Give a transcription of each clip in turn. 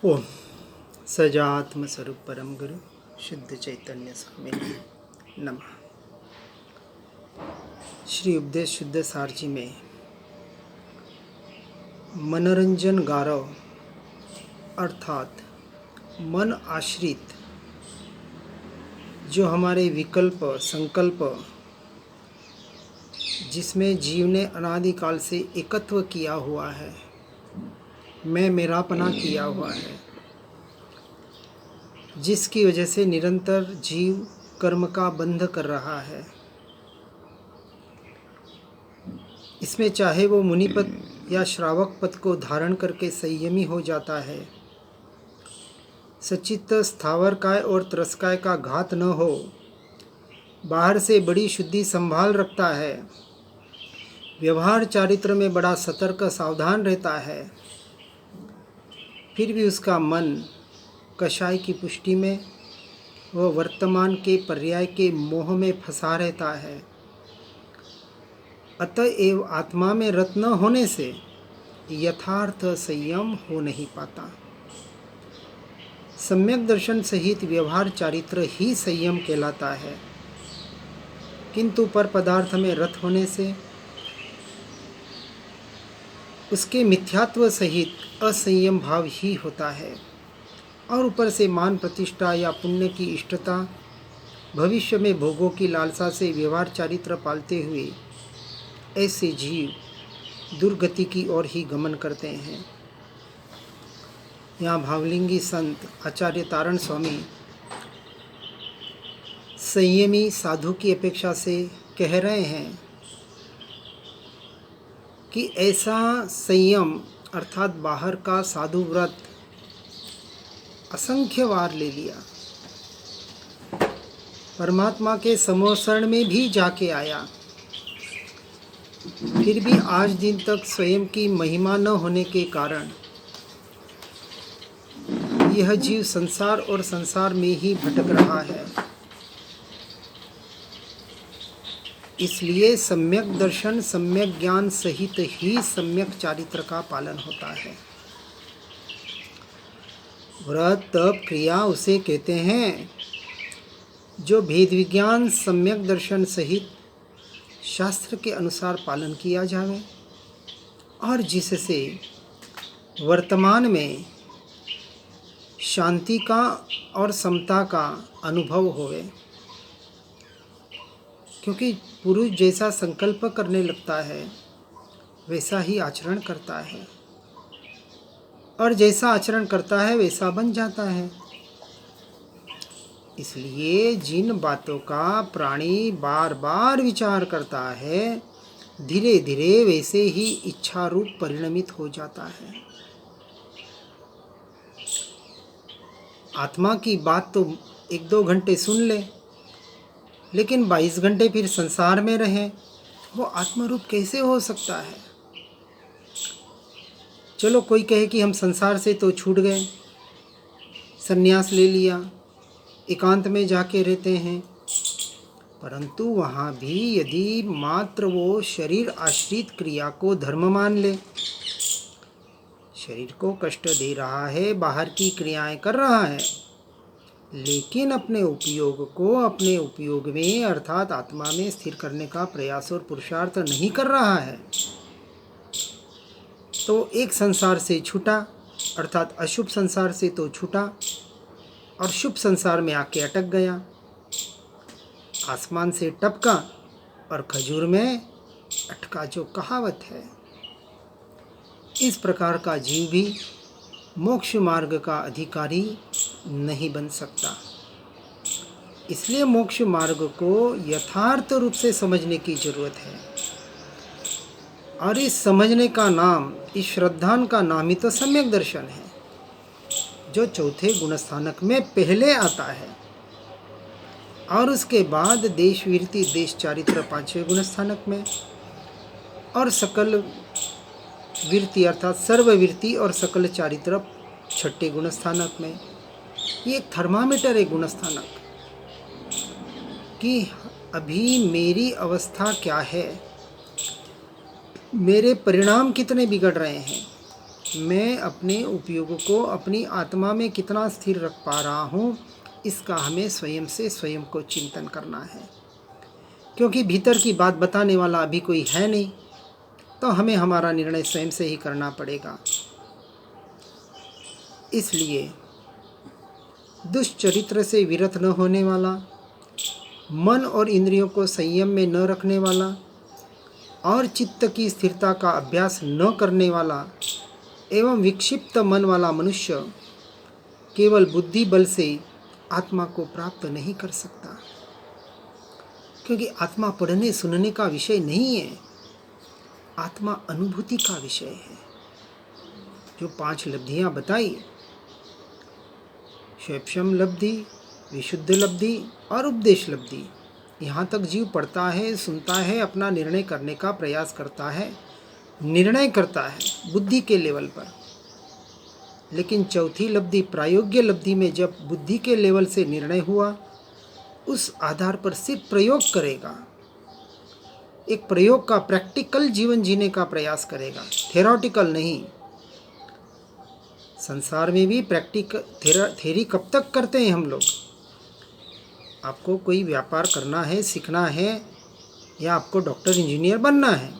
ओम सजात्म स्वरूप परम गुरु शुद्ध चैतन्य स्वामी नमः। श्री उपदेश शुद्ध सारजी में मनोरंजन गारव अर्थात मन आश्रित जो हमारे विकल्प संकल्प जिसमें जीव ने अनादिकाल से एकत्व किया हुआ है, मैं मेरापना किया हुआ है, जिसकी वजह से निरंतर जीव कर्म का बंध कर रहा है। इसमें चाहे वो मुनिपद या श्रावक पद को धारण करके संयमी हो जाता है, सचित्त स्थावर काय और त्रस्काय का घात न हो, बाहर से बड़ी शुद्धि संभाल रखता है, व्यवहार चारित्र में बड़ा सतर्क सावधान रहता है, फिर भी उसका मन कषाय की पुष्टि में वह वर्तमान के पर्याय के मोह में फंसा रहता है। अतएव आत्मा में रत न होने से यथार्थ संयम हो नहीं पाता। सम्यक दर्शन सहित व्यवहार चारित्र ही संयम कहलाता है, किंतु पर पदार्थ में रत होने से उसके मिथ्यात्व सहित असंयम भाव ही होता है, और ऊपर से मान प्रतिष्ठा या पुण्य की इष्टता, भविष्य में भोगों की लालसा से व्यवहार चारित्र पालते हुए ऐसे जीव दुर्गति की ओर ही गमन करते हैं। यहाँ भावलिंगी संत आचार्य तारण स्वामी संयमी साधु की अपेक्षा से कह रहे हैं कि ऐसा संयम अर्थात बाहर का साधु व्रत असंख्य बार ले लिया, परमात्मा के समोसरण में भी जाके आया, फिर भी आज दिन तक स्वयं की महिमा न होने के कारण यह जीव संसार और संसार में ही भटक रहा है। इसलिए सम्यक दर्शन सम्यक ज्ञान सहित ही सम्यक चारित्र का पालन होता है। व्रत तप क्रिया उसे कहते हैं जो भेद विज्ञान सम्यक दर्शन सहित शास्त्र के अनुसार पालन किया जावे और जिससे वर्तमान में शांति का और समता का अनुभव होवे। क्योंकि पुरुष जैसा संकल्प करने लगता है वैसा ही आचरण करता है, और जैसा आचरण करता है वैसा बन जाता है। इसलिए जिन बातों का प्राणी बार बार विचार करता है, धीरे धीरे वैसे ही इच्छा रूप परिणमित हो जाता है। आत्मा की बात तो 1-2 घंटे सुन ले, लेकिन 22 घंटे फिर संसार में रहे, वो आत्मरूप कैसे हो सकता है? चलो कोई कहे कि हम संसार से तो छूट गए, संन्यास ले लिया, एकांत में जाके रहते हैं, परंतु वहाँ भी यदि मात्र वो शरीर आश्रित क्रिया को धर्म मान ले, शरीर को कष्ट दे रहा है, बाहर की क्रियाएं कर रहा है, लेकिन अपने उपयोग को अपने उपयोग में अर्थात आत्मा में स्थिर करने का प्रयास और पुरुषार्थ नहीं कर रहा है, तो एक संसार से छूटा अर्थात अशुभ संसार से तो छूटा और शुभ संसार में आके अटक गया। आसमान से टपका और खजूर में अटका, जो कहावत है। इस प्रकार का जीव भी मोक्ष मार्ग का अधिकारी नहीं बन सकता। इसलिए मोक्ष मार्ग को यथार्थ रूप से समझने की जरूरत है, और इस समझने का नाम, इस श्रद्धान का नाम ही तो सम्यक दर्शन है, जो चौथे गुणस्थानक में पहले आता है, और उसके बाद देश वीरति देश चारित्र 5वें गुणस्थानक में, और सकल वीरति अर्थात सर्ववीरति और सकल चारित्र 6ठे गुणस्थानक में। ये एक थर्मामीटर है गुणस्थानक कि अभी मेरी अवस्था क्या है, मेरे परिणाम कितने बिगड़ रहे हैं, मैं अपने उपयोग को अपनी आत्मा में कितना स्थिर रख पा रहा हूँ, इसका हमें स्वयं से स्वयं को चिंतन करना है। क्योंकि भीतर की बात बताने वाला अभी कोई है नहीं, तो हमें हमारा निर्णय स्वयं से ही करना पड़ेगा। इसलिए दुष्चरित्र से विरत न होने वाला, मन और इंद्रियों को संयम में न रखने वाला और चित्त की स्थिरता का अभ्यास न करने वाला एवं विक्षिप्त मन वाला मनुष्य केवल बुद्धि बल से आत्मा को प्राप्त नहीं कर सकता। क्योंकि आत्मा पढ़ने सुनने का विषय नहीं है, आत्मा अनुभूति का विषय है। जो 5 लब्धियां बताई, स्वयं लब्धि, विशुद्ध लब्धि और उपदेश लब्धि, यहाँ तक जीव पढ़ता है, सुनता है, अपना निर्णय करने का प्रयास करता है, निर्णय करता है बुद्धि के लेवल पर। लेकिन चौथी लब्धि प्रायोग्य लब्धि में जब बुद्धि के लेवल से निर्णय हुआ, उस आधार पर सिर्फ प्रयोग करेगा, एक प्रयोग का प्रैक्टिकल जीवन जीने का प्रयास करेगा, थेरोटिकल नहीं। संसार में भी थेरी कब तक करते हैं हम लोग? आपको कोई व्यापार करना है, सीखना है, या आपको डॉक्टर इंजीनियर बनना है,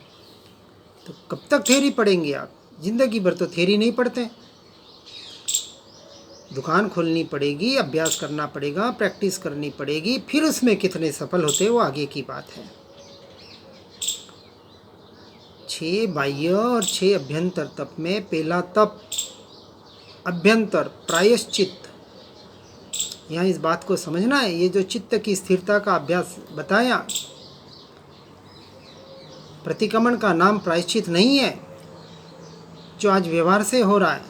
तो कब तक थेरी पढ़ेंगे आप? जिंदगी भर तो थेरी नहीं पढ़ते। दुकान खोलनी पड़ेगी, अभ्यास करना पड़ेगा, प्रैक्टिस करनी पड़ेगी, फिर उसमें कितने सफल होते वो आगे की बात है। 6 बाह्य और 6 अभ्यंतर तप में पहला तप अभ्यंतर प्रायश्चित, यहाँ इस बात को समझना है। ये जो चित्त की स्थिरता का अभ्यास बताया, प्रतिक्रमण का नाम प्रायश्चित नहीं है। जो आज व्यवहार से हो रहा है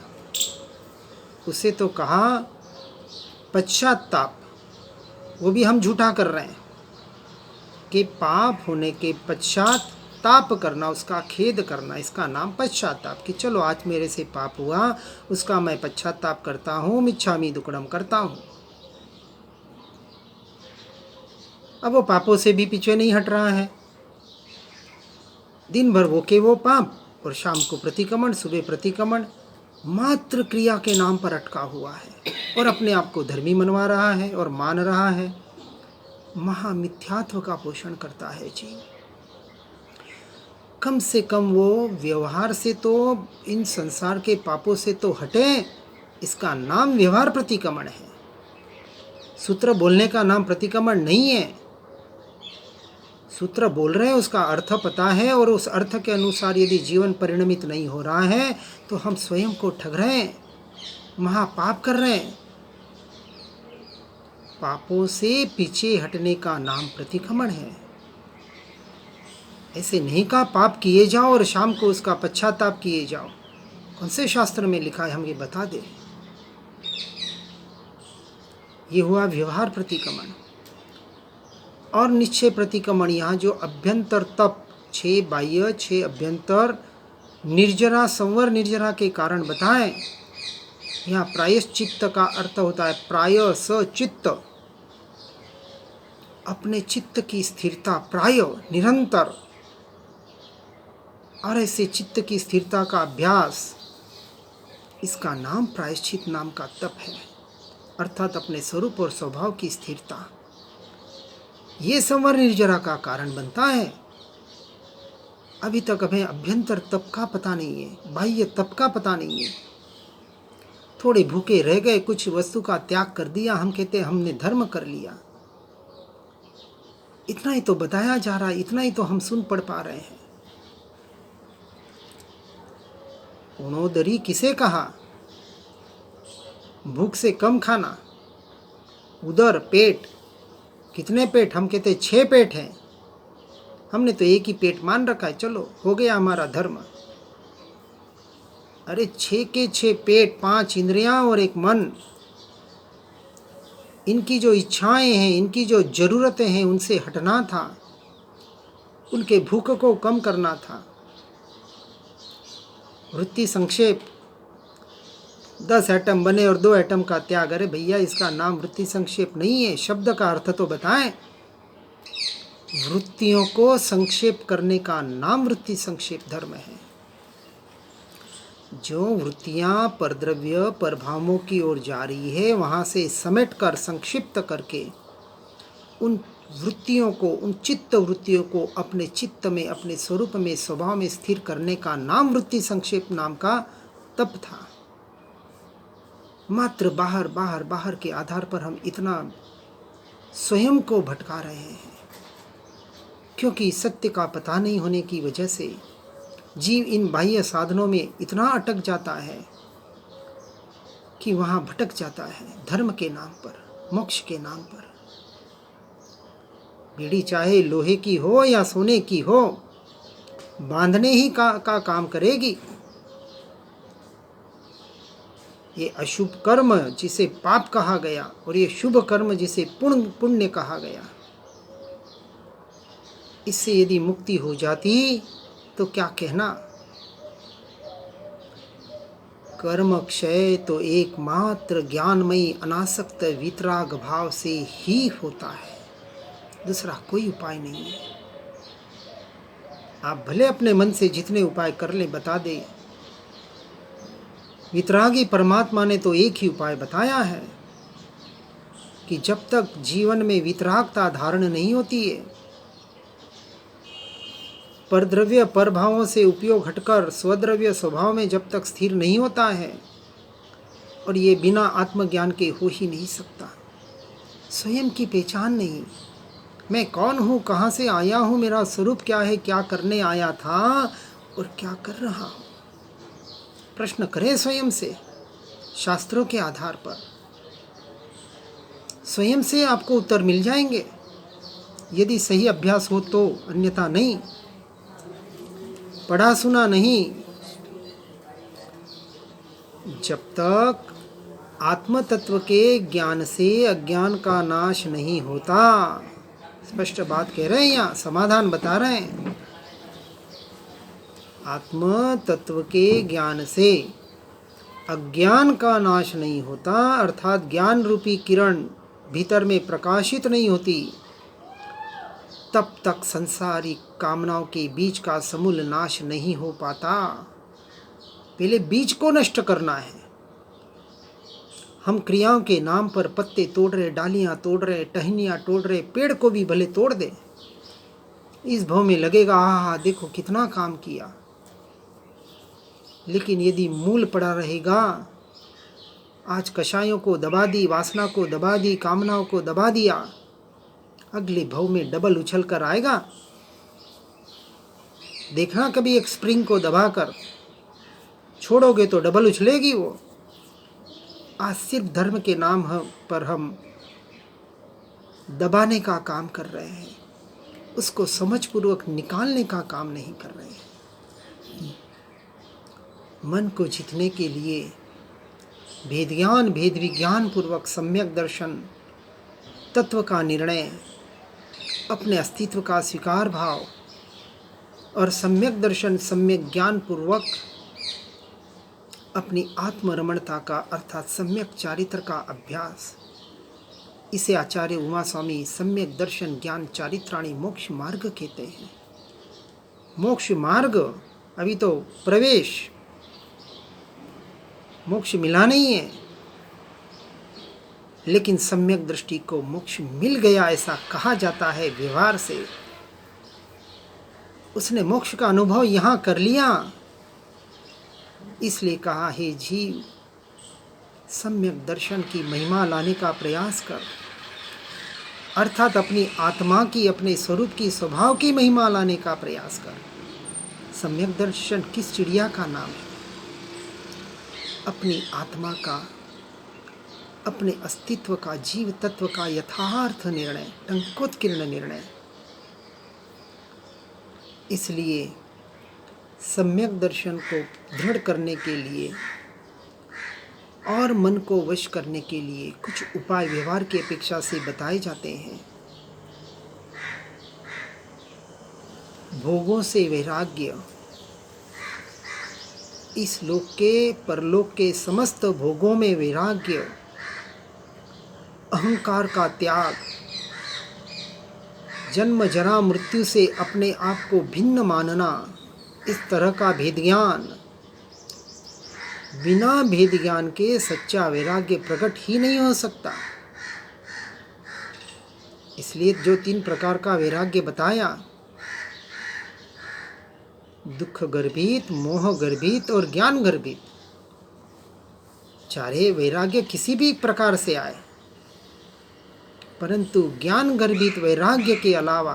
उसे तो कहा पश्चाताप, वो भी हम झूठा कर रहे हैं कि पाप होने के पश्चात ताप करना, उसका खेद करना, इसका नाम पश्चाताप। कि चलो आज मेरे से पाप हुआ, उसका मैं पश्चाताप करता हूँ, मिच्छामि दुक्कडम करता हूँ। अब वो पापों से भी पीछे नहीं हट रहा है। दिन भर वो के वो पाप और शाम को प्रतिक्रमण, सुबह प्रतिक्रमण, मात्र क्रिया के नाम पर अटका हुआ है और अपने आप को धर्मी मनवा रहा है और मान रहा है। महामिथ्यात्व का पोषण करता है जीव। कम से कम वो व्यवहार से तो, इन संसार के पापों से तो हटे। इसका नाम व्यवहार प्रतिक्रमण है। सूत्र बोलने का नाम प्रतिक्रमण नहीं है। सूत्र बोल रहे हैं, उसका अर्थ पता है, और उस अर्थ के अनुसार यदि जीवन परिणमित नहीं हो रहा है तो हम स्वयं को ठग रहे हैं, महापाप कर रहे हैं। पापों से पीछे हटने का नाम प्रतिक्रमण है। ऐसे नहीं कहा पाप किए जाओ और शाम को उसका पश्चाताप किए जाओ। कौन से शास्त्र में लिखा है, हम ये बता दें। ये हुआ व्यवहार प्रतिक्रमण। और निश्चय प्रतिक्रमण, यहाँ जो अभ्यंतर तप 6 बाह्य 6 अभ्यंतर निर्जरा संवर निर्जरा के कारण बताएं। यहाँ प्रायश्चित्त का अर्थ होता है प्राय स चित्त, अपने चित्त की स्थिरता, प्राय निरंतर। और ऐसे चित्त की स्थिरता का अभ्यास, इसका नाम प्रायश्चित नाम का तप है, अर्थात अपने स्वरूप और स्वभाव की स्थिरता। ये संवर निर्जरा का कारण बनता है। अभी तक हमें अभ्यंतर तप का पता नहीं है, बाह्य तप का पता नहीं है। थोड़े भूखे रह गए, कुछ वस्तु का त्याग कर दिया, हम कहते हमने धर्म कर लिया। इतना ही तो बताया जा रहा है, इतना ही तो हम सुन पढ़ पा रहे हैं। उणोदरी किसे कहा? भूख से कम खाना। उदर पेट, कितने पेट? हम कहते 6 पेट हैं। हमने तो एक ही पेट मान रखा है, चलो हो गया हमारा धर्म। अरे 6 के 6 पेट, 5 इंद्रियां और एक मन, इनकी जो इच्छाएं हैं, इनकी जो जरूरतें हैं, उनसे हटना था, उनके भूख को कम करना था। वृत्ति संक्षेप, 10 एटम बने और 2 एटम का त्याग। अरे भैया, इसका नाम वृत्ति संक्षेप नहीं है। शब्द का अर्थ तो बताएं। वृत्तियों को संक्षेप करने का नाम वृत्ति संक्षेप धर्म है। जो वृत्तियां परद्रव्य परभावों की ओर जा रही है, वहां से समेट कर संक्षिप्त करके उन वृत्तियों को, उन चित्त वृत्तियों को अपने चित्त में, अपने स्वरूप में, स्वभाव में स्थिर करने का नाम वृत्ति संक्षेप नाम का तप था। मात्र बाहर बाहर बाहर के आधार पर हम इतना स्वयं को भटका रहे हैं, क्योंकि सत्य का पता नहीं होने की वजह से जीव इन बाह्य साधनों में इतना अटक जाता है कि वहाँ भटक जाता है धर्म के नाम पर, मोक्ष के नाम पर। बीड़ी चाहे लोहे की हो या सोने की हो, बांधने ही का काम करेगी। ये अशुभ कर्म जिसे पाप कहा गया और ये शुभ कर्म जिसे पुण्य कहा गया, इससे यदि मुक्ति हो जाती तो क्या कहना। कर्म क्षय तो एकमात्र ज्ञानमयी अनासक्त वितराग भाव से ही होता है, दूसरा कोई उपाय नहीं है। आप भले अपने मन से जितने उपाय कर ले बता दे, वितरागी परमात्मा ने तो एक ही उपाय बताया है कि जब तक जीवन में वितरागता धारण नहीं होती है, परद्रव्य परभावों से उपयोग हटकर स्वद्रव्य स्वभाव में जब तक स्थिर नहीं होता है, और ये बिना आत्मज्ञान के हो ही नहीं सकता। स्वयं की पहचान नहीं, मैं कौन हूँ, कहाँ से आया हूँ, मेरा स्वरूप क्या है, क्या करने आया था और क्या कर रहा हूँ। प्रश्न करें स्वयं से, शास्त्रों के आधार पर स्वयं से आपको उत्तर मिल जाएंगे, यदि सही अभ्यास हो तो, अन्यथा नहीं। पढ़ा सुना नहीं। जब तक आत्म तत्व के ज्ञान से अज्ञान का नाश नहीं होता, स्पष्ट बात कह रहे हैं, यहाँ समाधान बता रहे हैं। आत्म तत्व के ज्ञान से अज्ञान का नाश नहीं होता, अर्थात ज्ञान रूपी किरण भीतर में प्रकाशित नहीं होती, तब तक संसारिक कामनाओं के बीज का समूल नाश नहीं हो पाता। पहले बीज को नष्ट करना है। हम क्रियाओं के नाम पर पत्ते तोड़ रहे, डालियां तोड़ रहे, टहनियां तोड़ रहे, पेड़ को भी भले तोड़ दे, इस भाव में लगेगा हाँ देखो कितना काम किया, लेकिन यदि मूल पड़ा रहेगा, आज कषायों को दबा दी, वासना को दबा दी, कामनाओं को दबा दिया, अगले भाव में डबल उछल कर आएगा। देखना कभी एक स्प्रिंग को दबाकर छोड़ोगे तो डबल उछलेगी वो। आज सिर्फ धर्म के नाम पर हम दबाने का काम कर रहे हैं, उसको समझपूर्वक निकालने का काम नहीं कर रहे हैं। मन को जीतने के लिए भेद ज्ञान, भेद विज्ञान पूर्वक सम्यक दर्शन, तत्व का निर्णय, अपने अस्तित्व का स्वीकार भाव और सम्यक दर्शन, सम्यक ज्ञान पूर्वक अपनी आत्मरमणता का अर्थात सम्यक चारित्र का अभ्यास, इसे आचार्य उमा स्वामी सम्यक दर्शन ज्ञान चारित्राणी मोक्ष मार्ग कहते हैं। मोक्ष मार्ग, अभी तो प्रवेश, मोक्ष मिला नहीं है, लेकिन सम्यक दृष्टि को मोक्ष मिल गया ऐसा कहा जाता है व्यवहार से। उसने मोक्ष का अनुभव यहाँ कर लिया, इसलिए कहा हे जीव सम्यक दर्शन की महिमा लाने का प्रयास कर, अर्थात अपनी आत्मा की, अपने स्वरूप की, स्वभाव की महिमा लाने का प्रयास कर। सम्यक दर्शन किस चिड़िया का नाम है? अपनी आत्मा का, अपने अस्तित्व का, जीव तत्व का यथार्थ निर्णय, टंकोत्कीर्ण निर्णय। इसलिए सम्यक दर्शन को दृढ़ करने के लिए और मन को वश करने के लिए कुछ उपाय व्यवहार की अपेक्षा से बताए जाते हैं। भोगों से वैराग्य, इस लोक के परलोक के समस्त भोगों में वैराग्य, अहंकार का त्याग, जन्म जरा मृत्यु से अपने आप को भिन्न मानना, इस तरह का भेद ज्ञान, बिना भेद ज्ञान के सच्चा वैराग्य प्रकट ही नहीं हो सकता। इसलिए जो 3 प्रकार का वैराग्य बताया, दुख गर्भित, मोह गर्भित और ज्ञान गर्भित, चाहे वैराग्य किसी भी प्रकार से आए, परंतु ज्ञान गर्भित वैराग्य के अलावा,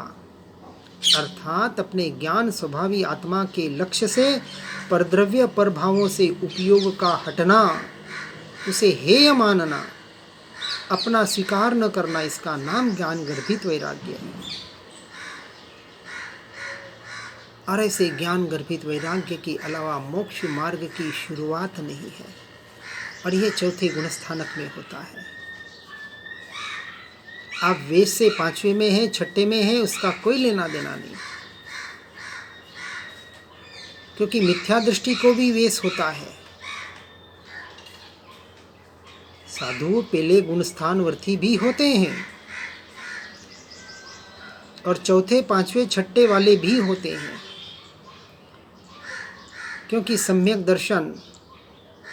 अर्थात अपने ज्ञान स्वभावी आत्मा के लक्ष्य से परद्रव्य परभावों से उपयोग का हटना, उसे हेय मानना, अपना स्वीकार न करना, इसका नाम ज्ञान गर्भित वैराग्य है। और ऐसे ज्ञान गर्भित वैराग्य के अलावा मोक्ष मार्ग की शुरुआत नहीं है, और यह चौथे गुणस्थानक में होता है। आप वेश से 5वें में हैं, 6ठे में हैं, उसका कोई लेना देना नहीं, क्योंकि मिथ्या दृष्टि को भी वेश होता है। साधु पहले गुणस्थानवर्थी भी होते हैं, और चौथे, 5वें, 6ठे वाले भी होते हैं, क्योंकि सम्यक दर्शन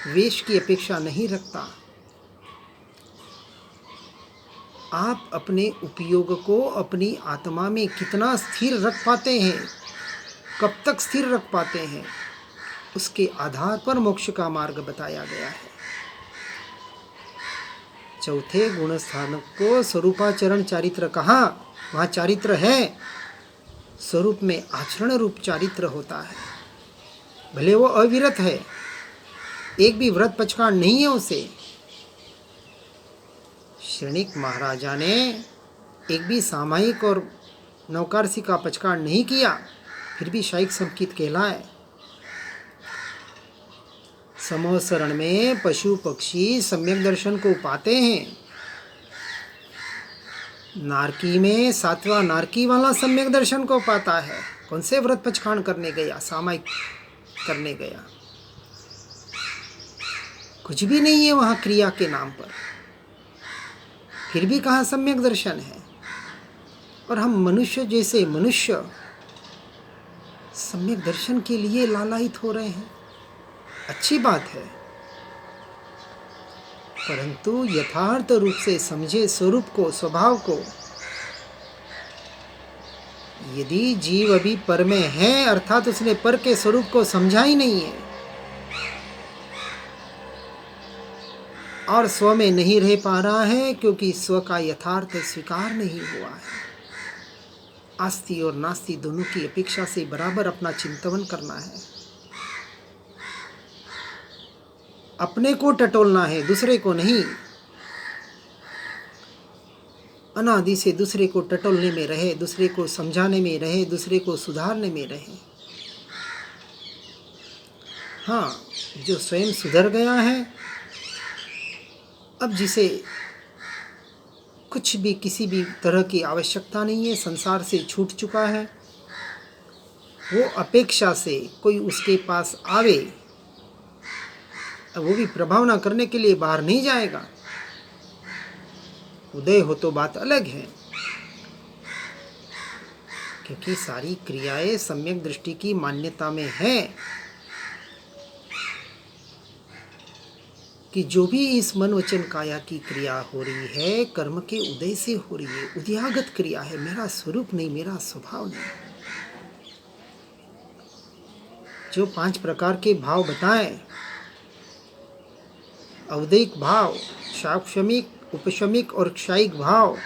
वेश की अपेक्षा नहीं रखता। आप अपने उपयोग को अपनी आत्मा में कितना स्थिर रख पाते हैं, कब तक स्थिर रख पाते हैं, उसके आधार पर मोक्ष का मार्ग बताया गया है। चौथे गुणस्थान को स्वरूपाचरण चारित्र कहा। वहाँ चारित्र है, स्वरूप में आचरण रूप चारित्र होता है। भले वो अविरत है, एक भी व्रत पचकाण नहीं है उसे। श्रेणिक महाराजा ने एक भी सामायिक और नवकारसी का पचकाण नहीं किया, फिर भी शायिक संकित कहलाए। समोसरण में पशु पक्षी सम्यक दर्शन को पाते हैं। नारकी में 7वां नारकी वाला सम्यक दर्शन को पाता है। कौन से व्रत पचकाण करने गया, सामायिक करने गया, कुछ भी नहीं है वहाँ क्रिया के नाम पर, फिर भी कहाँ सम्यक दर्शन है। और हम मनुष्य जैसे मनुष्य सम्यक दर्शन के लिए लालायित हो रहे हैं। अच्छी बात है, परंतु यथार्थ रूप से समझे स्वरूप को, स्वभाव को। यदि जीव अभी पर में है, अर्थात उसने पर के स्वरूप को समझा ही नहीं है, और स्व में नहीं रह पा रहा है, क्योंकि स्व का यथार्थ स्वीकार नहीं हुआ है। आस्ति और नास्ति दोनों की अपेक्षा से बराबर अपना चिंतन करना है। अपने को टटोलना है, दूसरे को नहीं। अनादि से दूसरे को टटोलने में रहे, दूसरे को समझाने में रहे, दूसरे को सुधारने में रहे। हाँ, जो स्वयं सुधर गया है, अब जिसे कुछ भी, किसी भी तरह की आवश्यकता नहीं है, संसार से छूट चुका है, वो अपेक्षा से कोई उसके पास आवे, वो भी प्रभावना करने के लिए बाहर नहीं जाएगा। उदय हो तो बात अलग है, क्योंकि सारी क्रियाएं सम्यक दृष्टि की मान्यता में है कि जो भी इस मन वचन काया की क्रिया हो रही है, कर्म के उदय से हो रही है, उदयागत क्रिया है, मेरा स्वरूप नहीं, मेरा स्वभाव नहीं। जो 5 प्रकार के भाव बताएं, औदयिक भाव, साक्षमिक, उपशमिक और क्षयिक भाव,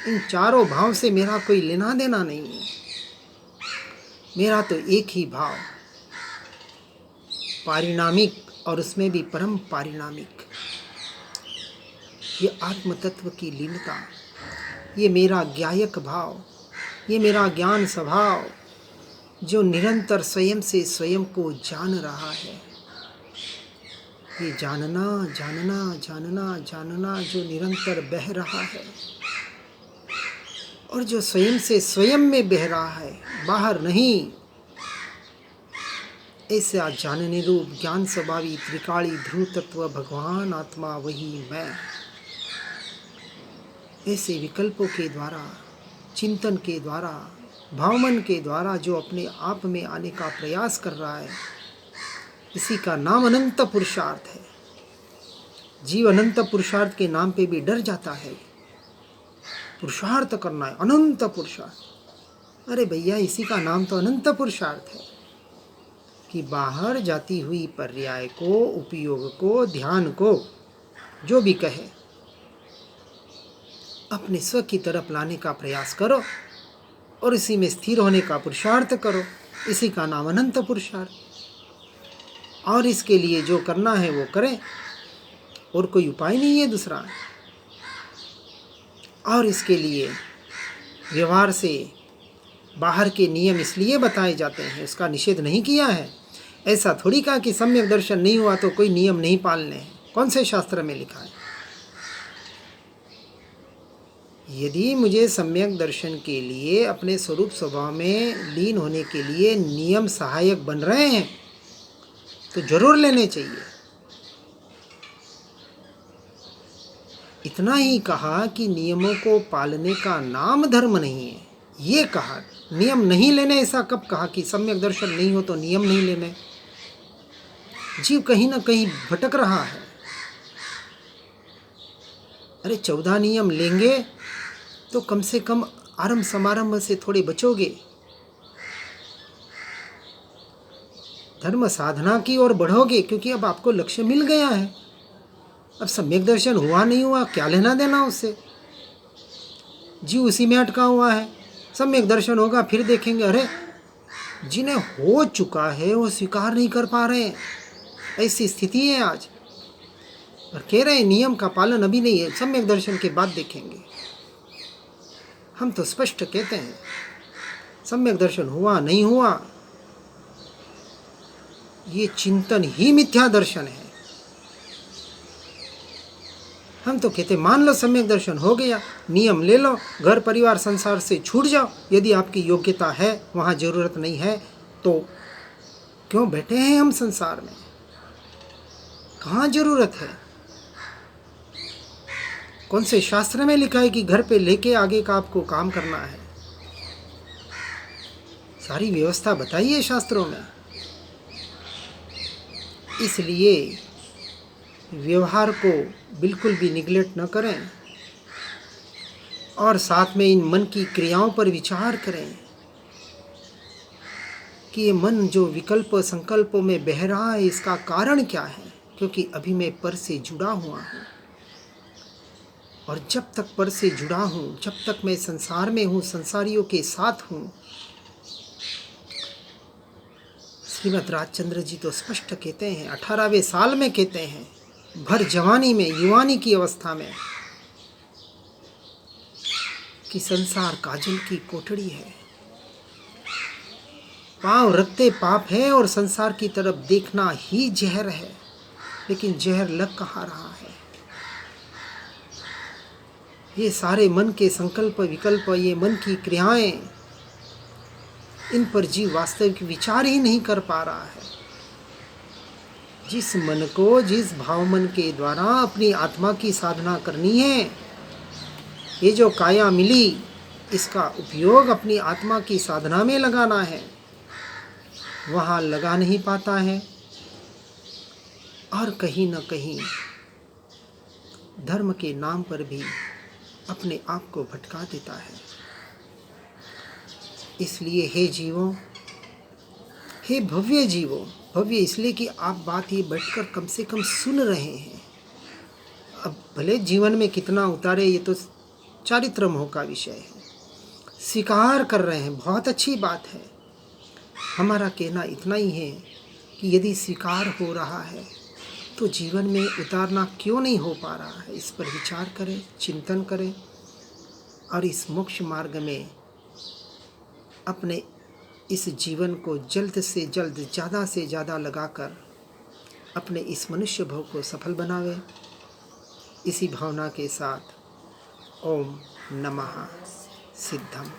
इन चारों भाव से मेरा कोई लेना देना नहीं है। मेरा तो एक ही भाव, पारिणामिक, और उसमें भी परम पारिणामिक। ये आत्म तत्व की लीनता, ये मेरा ज्ञायक भाव, ये मेरा ज्ञान स्वभाव, जो निरंतर स्वयं से स्वयं को जान रहा है। ये जानना जानना जानना जानना जो निरंतर बह रहा है, और जो स्वयं से स्वयं में बह रहा है, बाहर नहीं। ऐसा जानने रूप ज्ञान स्वभावी त्रिकाली ध्रुव तत्व भगवान आत्मा वही मैं, ऐसे विकल्पों के द्वारा, चिंतन के द्वारा, भावमन के द्वारा जो अपने आप में आने का प्रयास कर रहा है, इसी का नाम अनंत पुरुषार्थ है। जीव अनंत पुरुषार्थ के नाम पे भी डर जाता है। पुरुषार्थ करना है, अनंत पुरुषार्थ। अरे भैया, इसी का नाम तो अनंत पुरुषार्थ है कि बाहर जाती हुई पर्याय को, उपयोग को, ध्यान को, जो भी कहे, अपने स्व की तरफ लाने का प्रयास करो और इसी में स्थिर होने का पुरुषार्थ करो। इसी का नाम अनंत पुरुषार्थ। और इसके लिए जो करना है वो करें, और कोई उपाय नहीं है दूसरा। और इसके लिए व्यवहार से बाहर के नियम इसलिए बताए जाते हैं, उसका निषेध नहीं किया है। ऐसा थोड़ी कहा कि सम्यक दर्शन नहीं हुआ तो कोई नियम नहीं पालने हैं। कौन से शास्त्र में लिखा है? यदि मुझे सम्यक दर्शन के लिए अपने स्वरूप स्वभाव में लीन होने के लिए नियम सहायक बन रहे हैं तो जरूर लेने चाहिए। इतना ही कहा कि नियमों को पालने का नाम धर्म नहीं है, ये कहा। नियम नहीं लेने ऐसा कब कहा कि सम्यक दर्शन नहीं हो तो नियम नहीं लेने? जीव कहीं ना कहीं भटक रहा है। अरे 14 नियम लेंगे तो कम से कम आरंभ समारंभ से थोड़े बचोगे, धर्म साधना की ओर बढ़ोगे, क्योंकि अब आपको लक्ष्य मिल गया है। अब सम्यक दर्शन हुआ नहीं हुआ क्या लेना देना उससे? जीव उसी में अटका हुआ है। सम्यक दर्शन होगा फिर देखेंगे। अरे जिन्हें हो चुका है वो स्वीकार नहीं कर पा रहे हैं, ऐसी स्थिति है आज। और कह रहे हैं नियम का पालन अभी नहीं है, सम्यक दर्शन के बाद देखेंगे। हम तो स्पष्ट कहते हैं सम्यक दर्शन हुआ नहीं हुआ ये चिंतन ही मिथ्या दर्शन है। हम तो कहते मान लो सम्यक दर्शन हो गया, नियम ले लो, घर परिवार संसार से छूट जाओ। यदि आपकी योग्यता है, वहाँ जरूरत नहीं है तो क्यों बैठे हैं हम संसार में? कहाँ जरूरत है? कौन से शास्त्र में लिखा है कि घर पे लेके आगे का आपको काम करना है? सारी व्यवस्था बताइए शास्त्रों में। इसलिए व्यवहार को बिल्कुल भी निगलेक्ट न करें और साथ में इन मन की क्रियाओं पर विचार करें कि ये मन जो विकल्प संकल्पों में बह रहा है इसका कारण क्या है। क्योंकि अभी मैं पर से जुड़ा हुआ हूँ, और जब तक पर से जुड़ा हूँ, जब तक मैं संसार में हूँ, संसारियों के साथ हूँ। श्रीमद् राजचंद्र जी तो स्पष्ट कहते हैं, 18वें साल में कहते हैं, भर जवानी में, युवानी की अवस्था में, कि संसार काजल की कोठड़ी है, पांव रखते पाप है और संसार की तरफ देखना ही जहर है। लेकिन जहर लग कहाँ रहा है? ये सारे मन के संकल्प विकल्प, ये मन की क्रियाएं, इन पर जीव वास्तविक विचार ही नहीं कर पा रहा है। जिस मन को जिस भाव मन के द्वारा अपनी आत्मा की साधना करनी है, ये जो काया मिली इसका उपयोग अपनी आत्मा की साधना में लगाना है, वहाँ लगा नहीं पाता है और कहीं न कहीं धर्म के नाम पर भी अपने आप को भटका देता है। इसलिए हे जीवों, हे भव्य जीवों, भव्य इसलिए कि आप बात ये बैठकर कम से कम सुन रहे हैं। अब भले जीवन में कितना उतारे ये तो चारित्र मोह का विषय है, स्वीकार कर रहे हैं, बहुत अच्छी बात है। हमारा कहना इतना ही है कि यदि स्वीकार हो रहा है तो जीवन में उतारना क्यों नहीं हो पा रहा है, इस पर विचार करें, चिंतन करें और इस मोक्ष मार्ग में अपने इस जीवन को जल्द से जल्द, ज़्यादा से ज़्यादा लगाकर अपने इस मनुष्य भव को सफल बनावे। इसी भावना के साथ ओम नमः सिद्धम।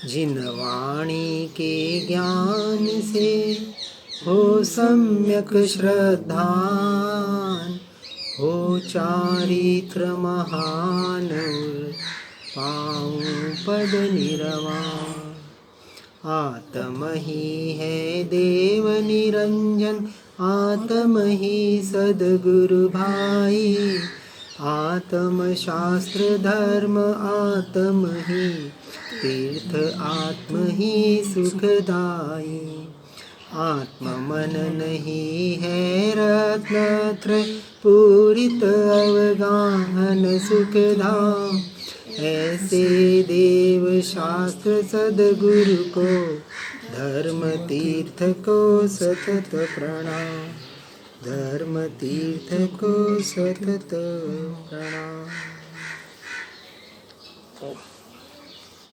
जिन वाणी के ज्ञान से हो सम्यक श्रद्धान, हो चारित्र महान, पाऊं पद निरवान। आत्म ही है देव निरंजन, आत्म ही सद्गुरु भाई। आत्म शास्त्र धर्म आत्म ही, तीर्थ आत्म ही सुखदाई। आत्म मन नहीं है रत्नत्रय, पूरित अवगाहन सुखधाम। ऐसे देव शास्त्र सद्गुरु को, धर्म तीर्थ को सतत प्रणाम। धर्म तीर्थ को सतत प्रणाम।